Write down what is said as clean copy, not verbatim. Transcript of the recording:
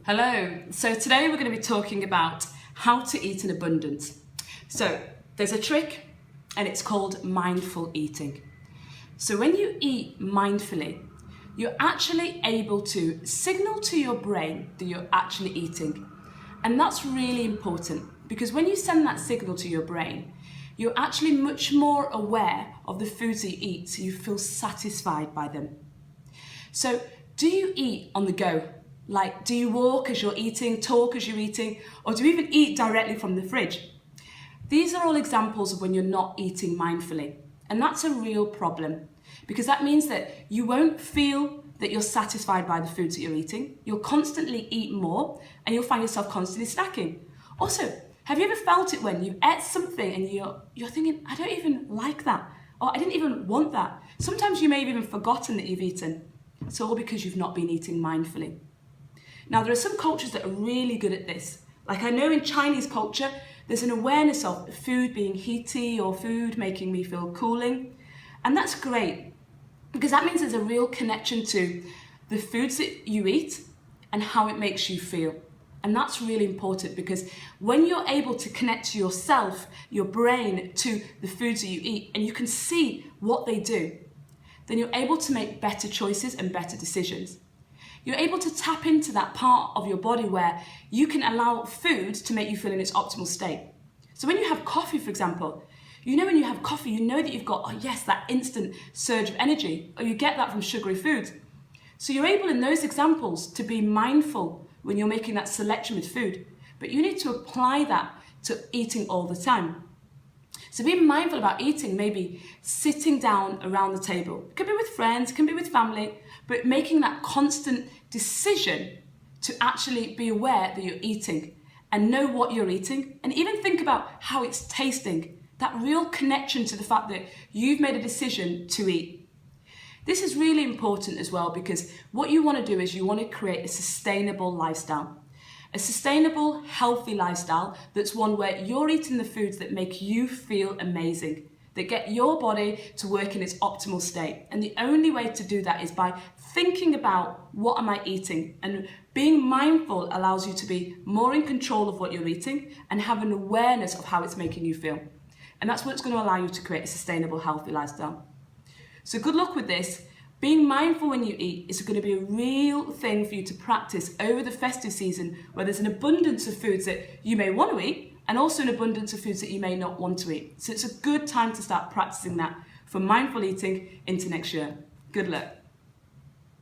Hello, so today we're going to be talking about how to eat in abundance. So there's a trick and it's called mindful eating. So when you eat mindfully, you're actually able to signal to your brain that you're actually eating. And that's really important because when you send that signal to your brain, you're actually much more aware of the foods that you eat, so you feel satisfied by them. So do you eat on the go? Like, do you walk as you're eating, talk as you're eating, or do you even eat directly from the fridge? These are all examples of when you're not eating mindfully. And that's a real problem because that means that you won't feel that you're satisfied by the foods that you're eating. You'll constantly eat more and you'll find yourself constantly snacking. Also, have you ever felt it when you ate something and you're thinking, I don't even like that, or I didn't even want that? Sometimes you may have even forgotten that you've eaten. It's all because you've not been eating mindfully. Now, there are some cultures that are really good at this. Like I know in Chinese culture, there's an awareness of food being heaty or food making me feel cooling. And that's great because that means there's a real connection to the foods that you eat and how it makes you feel. And that's really important because when you're able to connect to yourself, your brain, to the foods that you eat, and you can see what they do, then you're able to make better choices and better decisions. You're able to tap into that part of your body where you can allow food to make you feel in its optimal state. So when you have coffee, for example, you know when you have coffee, you know that you've got, oh yes, that instant surge of energy, or you get that from sugary foods. So you're able in those examples to be mindful when you're making that selection with food, but you need to apply that to eating all the time. So being mindful about eating, maybe sitting down around the table. It can be with friends, it can be with family, but making that constant decision to actually be aware that you're eating and know what you're eating, and even think about how it's tasting, that real connection to the fact that you've made a decision to eat. This is really important as well because what you want to do is you want to create a sustainable lifestyle. A sustainable, healthy lifestyle that's one where you're eating the foods that make you feel amazing, that get your body to work in its optimal state. And the only way to do that is by thinking about what am I eating, and being mindful allows you to be more in control of what you're eating and have an awareness of how it's making you feel. And that's what's going to allow you to create a sustainable, healthy lifestyle. So good luck with this. Being mindful when you eat is going to be a real thing for you to practice over the festive season, where there's an abundance of foods that you may want to eat and also an abundance of foods that you may not want to eat. So it's a good time to start practicing that for mindful eating into next year. Good luck.